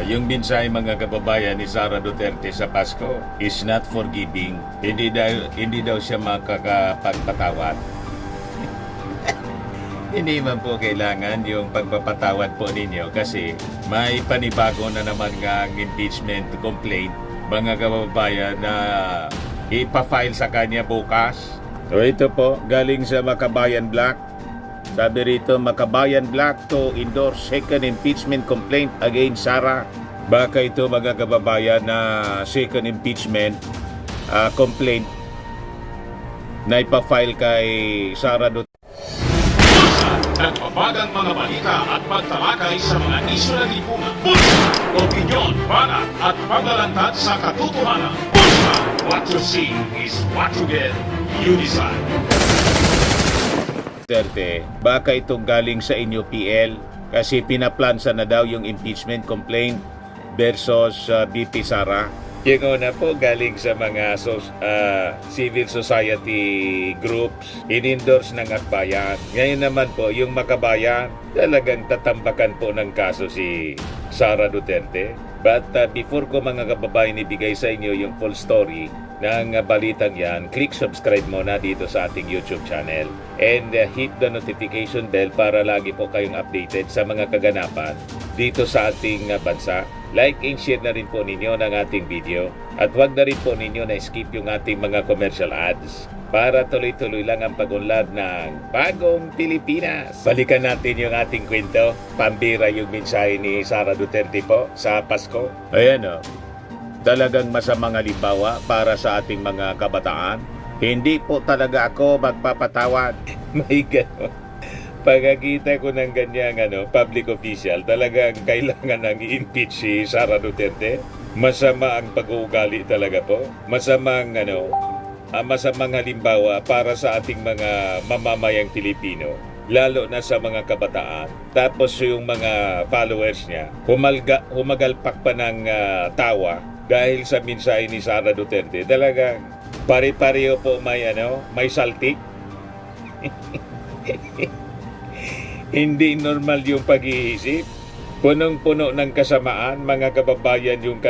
Yung mensahe mga kababayan ni Sara Duterte sa Pasko is not forgiving. Hindi daw siya makakapagpatawad. Hindi man po kailangan yung pagpapatawad po ninyo kasi may panibago na naman nga ang impeachment complaint mga kababayan na ipafile sa kanya bukas. So ito po, galing sa Makabayan Black. Sabi rito, Makabayan Black to endorse second impeachment complaint against Sara. Baka ito mga kababayan na second impeachment complaint na ipafile kay Sara Duterte. Nagbabagang mga balita at pagtalakay sa mga isyu ng lipunan. Pulsa! Opinyon, banat at paglalantad sa katotohanan. Pulsa! What you see is what you get. You decide. Duterte, baka itong galing sa inyo PL kasi pinaplansa na daw yung impeachment complaint versus BP Sara. Yung una po galing sa mga civil society groups, in-endorse ng Akbayan. Ngayon naman po, yung Makabayan, talagang tatambakan po ng kaso si Sara Duterte. But before ko mga kababayan ibigay sa inyo yung full story ng balitang yan, click subscribe muna dito sa ating YouTube channel and hit the notification bell para lagi po kayong updated sa mga kaganapan dito sa ating bansa. Like and share na rin po ninyo ng ating video at huwag na rin po ninyo na skip yung ating mga commercial ads para tuloy-tuloy lang ang pag-unlad ng bagong Pilipinas. Balikan natin yung ating kwento. Pambira yung mensahe ni Sara Duterte po sa Pasko. Ayan o. Talagang masamang halimbawa para sa ating mga kabataan. Hindi po talaga ako magpapatawad. May gano'n. Pagkakita ko ng ganyang public official, talagang kailangan nang i-impeach si Sara Duterte. Masama ang pag-uugali talaga po. Masamang halimbawa para sa ating mga mamamayang Pilipino, lalo na sa mga kabataan. Tapos yung mga followers niya, humagalpak pa ng tawa dahil sa mensahe ni Sara Duterte. Talagang pare-pareho po may saltik. Hindi normal yung pag-iisip. Punong-puno ng kasamaan, mga kababayan, yung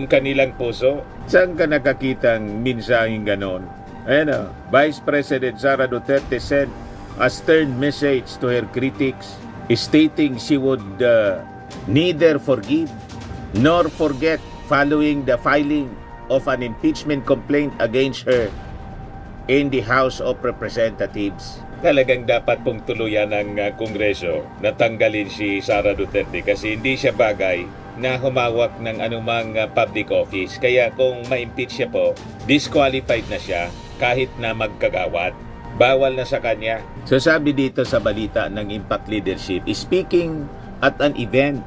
kanilang puso. Saan ka nakakitang mensaheng ganon? Ayan Vice President Sara Duterte sent a stern message to her critics stating she would neither forgive nor forget following the filing of an impeachment complaint against her in the House of Representatives. Talagang dapat pong tuluyan ng Kongreso na tanggalin si Sara Duterte kasi hindi siya bagay na humawak ng anumang public office. Kaya kung ma-impeach siya po, disqualified na siya kahit na magkagawad. Bawal na sa kanya. So sabi dito sa balita ng Impact Leadership, speaking at an event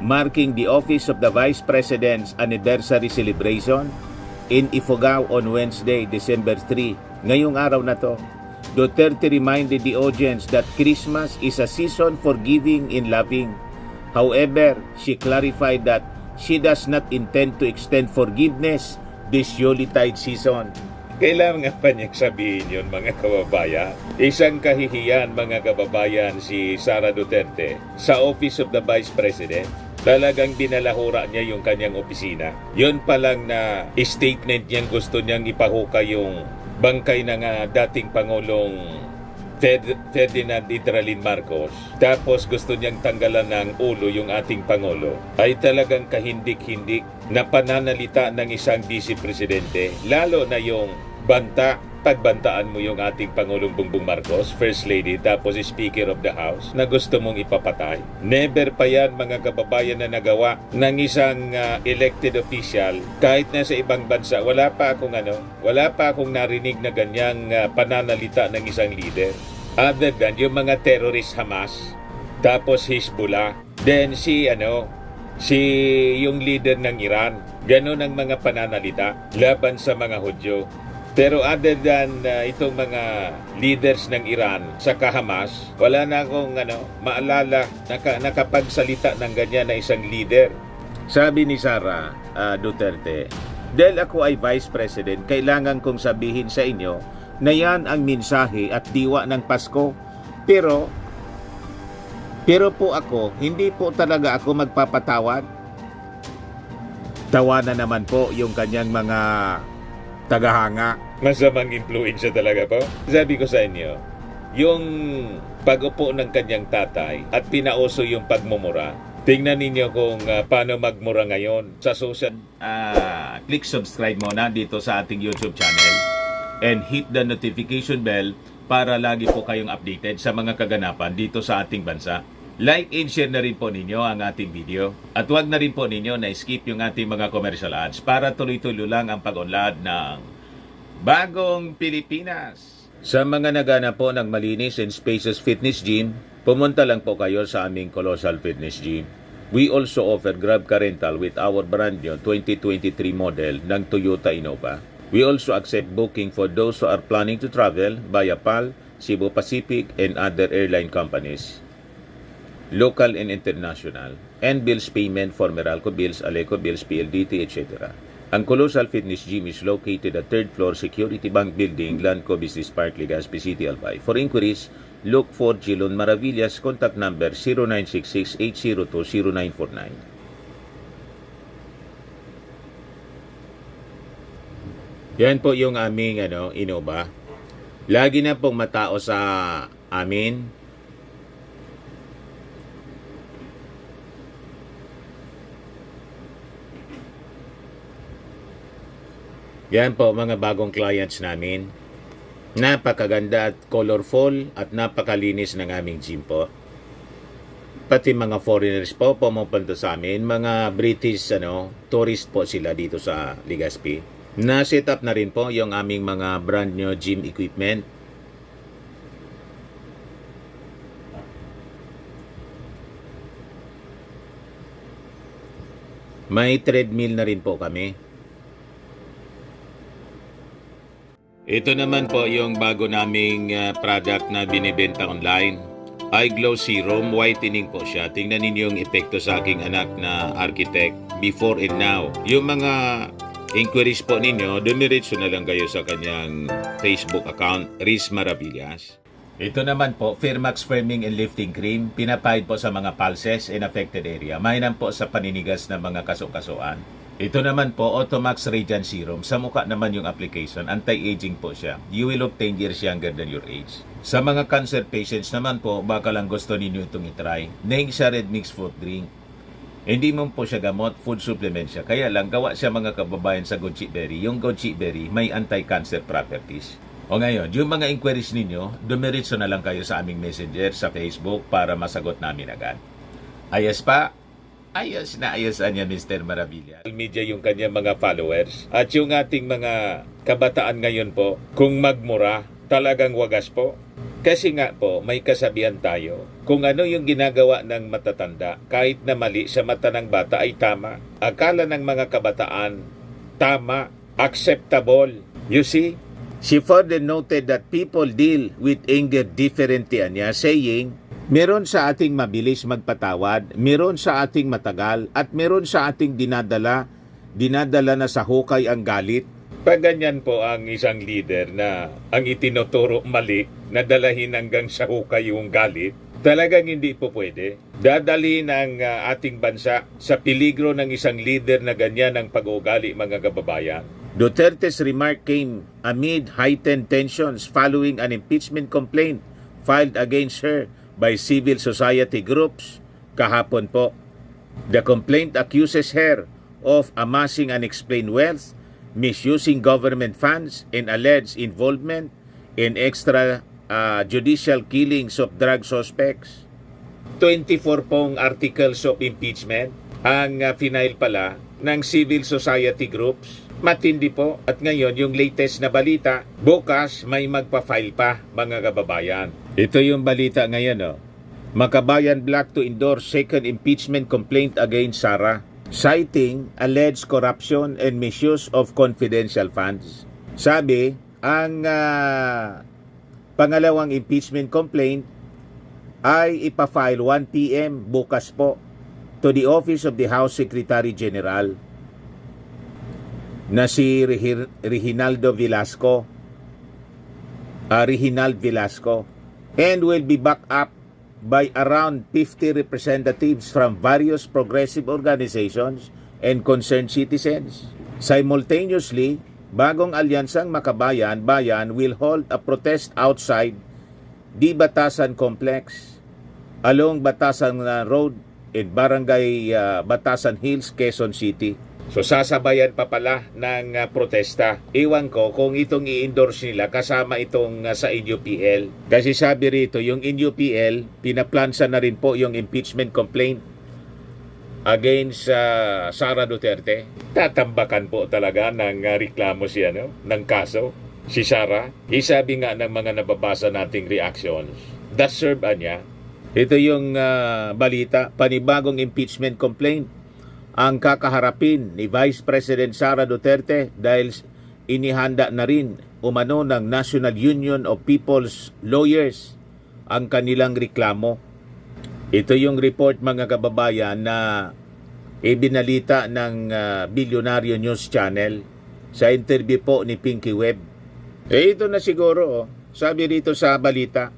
marking the office of the Vice President's anniversary celebration in Ifugao on Wednesday, December 3. Ngayong araw na to, Duterte reminded the audience that Christmas is a season for giving and loving. However, she clarified that she does not intend to extend forgiveness this Yuletide season. Kailangan pa niyang sabihin yun mga kababayan. Isang kahihiyan mga kababayan si Sara Duterte sa Office of the Vice President. Talagang binalahura niya yung kanyang opisina. Yun pa lang na statement niyang gusto niyang ipahukay yung bangkay ng dating Pangulong Ferdinand Idralin Marcos. Tapos gusto niyang tanggalan ng ulo yung ating Pangulo. Ay talagang kahindik-hindik na pananalita ng isang Vice Presidente. Lalo na yung pagbantaan mo yung ating Pangulong Bongbong Marcos, First Lady, tapos Speaker of the House, na gusto mong ipapatay. Never pa yan mga kababayan na nagawa ng isang elected official kahit na sa ibang bansa. Wala pa akong narinig na ganyang pananalita ng isang leader. Other than yung mga terrorist Hamas, tapos Hezbollah, then yung leader ng Iran. Ganon ang mga pananalita laban sa mga Hudyo. Pero other than itong mga leaders ng Iran sa Hamas, wala na akong maalala nakapagsalita ng ganyan na isang leader. Sabi ni Sara Duterte, dahil ako ay Vice President, kailangan kong sabihin sa inyo na yan ang mensahe at diwa ng Pasko. Pero Pero po ako, hindi po talaga ako magpapatawad. Tawanan naman po yung kanyang mga tagahanga. Masamang impluensya talaga po. Sabi ko sa inyo, yung pag-upo ng kanyang tatay at pinauso yung pagmumura, tingnan ninyo kung paano magmura ngayon sa social. Click subscribe muna dito sa ating YouTube channel and hit the notification bell para lagi po kayong updated sa mga kaganapan dito sa ating bansa. Like and share na rin po ninyo ang ating video. At huwag na rin po ninyo na skip yung ating mga commercial ads para tuloy-tuloy lang ang pag-unlad ng Bagong Pilipinas. Sa mga nagana po ng malinis and spacious fitness gym, pumunta lang po kayo sa aming Colossal Fitness Gym. We also offer Grab Car Rental with our brand new 2023 model ng Toyota Innova. We also accept booking for those who are planning to travel via PAL, Cebu Pacific, and other airline companies, local and international, and bills payment for Meralco Bills, Aleco Bills, PLDT, etc. Ang Colossal Fitness Gym is located at 3rd floor Security Bank Building, Lanco Business Park, Legazpi City, Albay. For inquiries, look for Gilon Maravillas, contact number 0966-802-0949. Yan po yung aming Innova. Lagi na pong matao sa amin. Yan po mga bagong clients namin. Napakaganda at colorful at napakalinis ng aming gym po. Pati mga foreigners po pumupunta sa amin, mga British tourist po sila dito sa Legazpi. Na-set up na rin po yung aming mga brand new gym equipment. May treadmill na rin po kami. Ito naman po yung bago naming product na binibenta online. Eye Glow Serum, whitening po siya. Tingnan ninyo yung epekto sa aking anak na architect before and now. Yung mga inquiries po ninyo, dumiretso na lang kayo sa kanyang Facebook account, Riz Maravillas. Ito naman po, Firmax Firming and Lifting Cream. Pinapahid po sa mga pulses in affected area. Mainam po sa paninigas ng mga kasukasuan. Ito naman po, Automax Radiant Serum. Sa mukha naman yung application, anti-aging po siya. You will look 10 years younger than your age. Sa mga cancer patients naman po, baka lang gusto ninyo itong itry. Neng siya red mixed fruit drink. Hindi mo po siya gamot, food supplement siya. Kaya lang, gawa siya mga kababayan sa goji berry. Yung goji berry, may anti-cancer properties. O ngayon, yung mga inquiries ninyo, dumiretso na lang kayo sa aming messenger sa Facebook para masagot namin agad. Ayos pa? Ayos na ayos niya, Mr. Maravilla. Media yung kanyang mga followers at yung ating mga kabataan ngayon po, kung magmura, talagang wagas po. Kasi nga po, may kasabihan tayo, kung ano yung ginagawa ng matatanda, kahit na mali sa mata ng bata ay tama. Akala ng mga kabataan, tama, acceptable. You see? She further noted that people deal with anger differently niya, saying, meron sa ating mabilis magpatawad, meron sa ating matagal, at meron sa ating dinadala na sa hukay ang galit. Pag ganyan po ang isang leader na ang itinuturo mali, nadalahin hanggang sa hukay yung galit, talagang hindi po pwede. Dadalhin ang ating bansa sa peligro ng isang leader na ganyan ang pag-uugali, mga kababayan. Duterte's remark came amid heightened tensions following an impeachment complaint filed against her by civil society groups kahapon po. The complaint accuses her of amassing unexplained wealth, misusing government funds, and alleged involvement in extrajudicial killings of drug suspects. 24 pong articles of impeachment ang final pala ng civil society groups. Matindi po. At ngayon, yung latest na balita, bukas may magpa-file pa, mga kababayan. Ito yung balita ngayon, Makabayan Black to endorse second impeachment complaint against Sara, citing alleged corruption and misuse of confidential funds. Sabi, ang pangalawang impeachment complaint ay ipafile 1 p.m. bukas po to the Office of the House Secretary General na si Reginald Velasco and will be backed up by around 50 representatives from various progressive organizations and concerned citizens. Simultaneously, bagong alyansang Makabayan-Bayan will hold a protest outside the Batasan Complex along Batasan Road in Barangay Batasan Hills, Quezon City. So sasabayan pa pala ng protesta. Iwan ko kung itong i-endorse nila kasama itong sa NUPL. Kasi sabi rito, yung NUPL, pinaplansa na rin po yung impeachment complaint against Sara Duterte. Tatambakan po talaga ng reklamo siya, ng kaso, si Sara. Isabi nga ng mga nababasa nating reactions, that serve niya. Ito yung balita, panibagong impeachment complaint ang kakaharapin ni Vice President Sara Duterte dahil inihanda na rin umano ng National Union of People's Lawyers ang kanilang reklamo. Ito yung report mga kababayan na ibinalita ng Bilyonaryo News Channel sa interview po ni Pinky Webb. Ito na siguro, sabi dito sa balita,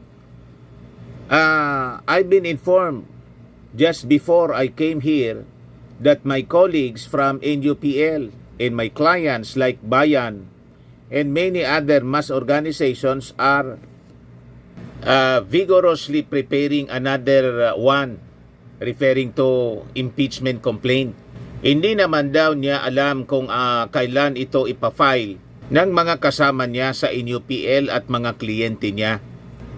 I've been informed just before I came here that my colleagues from NUPL and my clients like Bayan and many other mass organizations are vigorously preparing another one referring to impeachment complaint. Hindi naman daw niya alam kung kailan ito ipafile ng mga kasama niya sa NUPL at mga kliyente niya.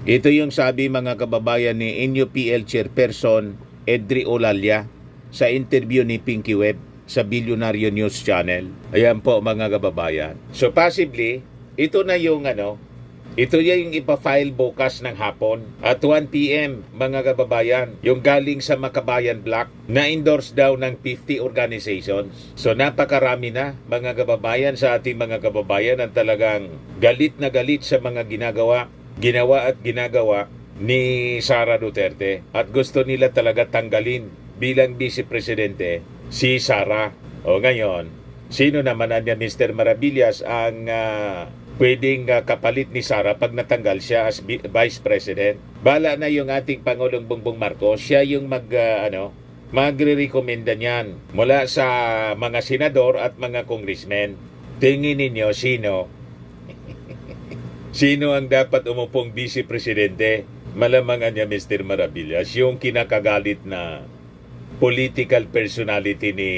Ito yung sabi mga kababayan ni NUPL Chairperson Edri Olalia sa interview ni Pinky Webb sa Bilyonaryo News Channel. Ayan po mga kababayan. So possibly, ito na yung ito yung ipafile bukas ng hapon at 1 p.m. mga kababayan, yung galing sa Makabayan Block na endorse daw ng 50 organizations. So napakarami na mga kababayan sa ating mga kababayan ang talagang galit na galit sa mga ginawa ni Sara Duterte at gusto nila talaga tanggalin bilang Vice Presidente si Sara. O ngayon, sino naman niya Mr. Maravillas ang pwedeng kapalit ni Sara pag natanggal siya as Vice President? Bala na yung ating Pangulong Bongbong Marcos, siya yung magre-recommenda niyan mula sa mga senador at mga congressmen. Tingin ninyo sino ang dapat umupong Vice Presidente? Malamang niya Mr. Maravillas, yung kinakagalit na political personality ni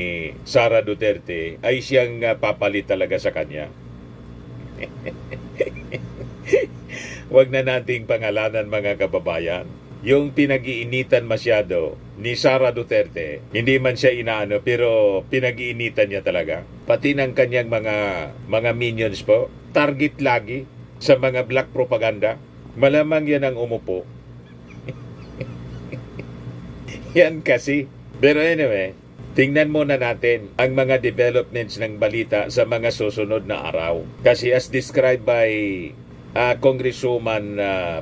Sara Duterte ay siyang papalit talaga sa kanya. Huwag na nating pangalanan mga kababayan. Yung pinag-iinitan masyado ni Sara Duterte, hindi man siya inaano pero pinag-iinitan niya talaga. Pati ng kanyang mga minions po, target lagi sa mga black propaganda. Malamang yan ang umupo. Yan kasi. Pero anyway, tingnan muna natin ang mga developments ng balita sa mga susunod na araw. Kasi as described by Congresswoman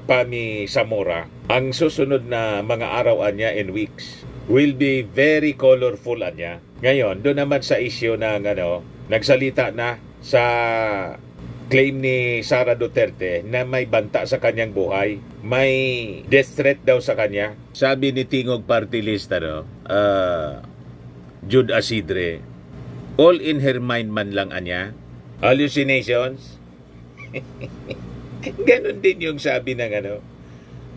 Pami Zamora, ang susunod na mga araw niya and weeks will be very colorful niya. Ngayon, doon naman sa issue ng nagsalita na sa claim ni Sara Duterte na may banta sa kanyang buhay, may death threat daw sa kanya. Sabi ni Tingog Party List, Jude Asidre, all in her mind man lang anya. Hallucinations? Ganon din yung sabi ng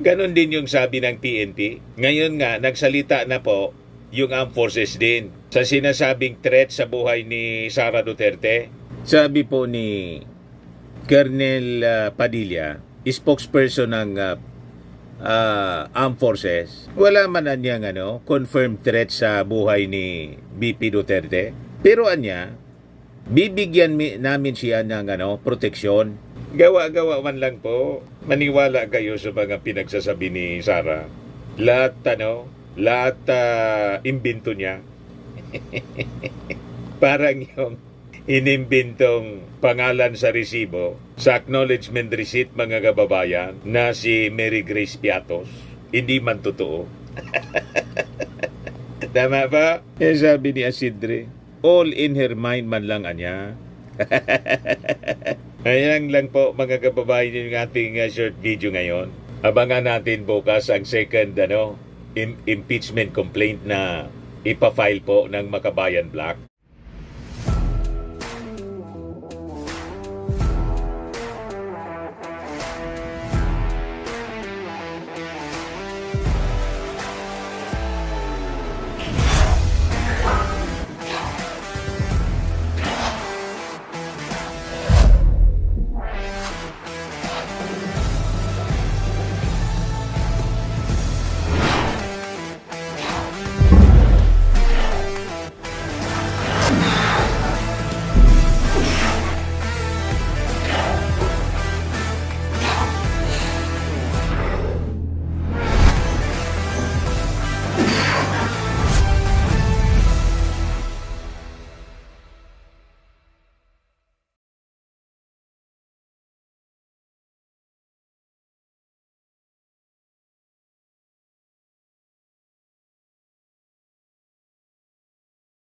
ganon din yung sabi ng PNP. Ngayon nga, nagsalita na po yung Armed Forces din sa sinasabing threat sa buhay ni Sara Duterte. Sabi po ni Colonel Padilla, spokesperson ng Armed Forces, wala man niyang confirmed threat sa buhay ni BP Duterte. Pero bibigyan namin siya ng proteksyon. Gawa-gawa man lang po. Maniwala kayo sa mga pinagsasabi ni Sara. Lahat imbento niya. Parang yung inimbintong pangalan sa resibo sa acknowledgement receipt mga kababayan na si Mary Grace Piatos. Hindi man totoo. Tama ba? Sabi ni Asidre, all in her mind man lang anya. Ayan lang po mga kababayan yung ating short video ngayon. Abangan natin bukas ang second impeachment complaint na ipafile po ng Makabayan Black.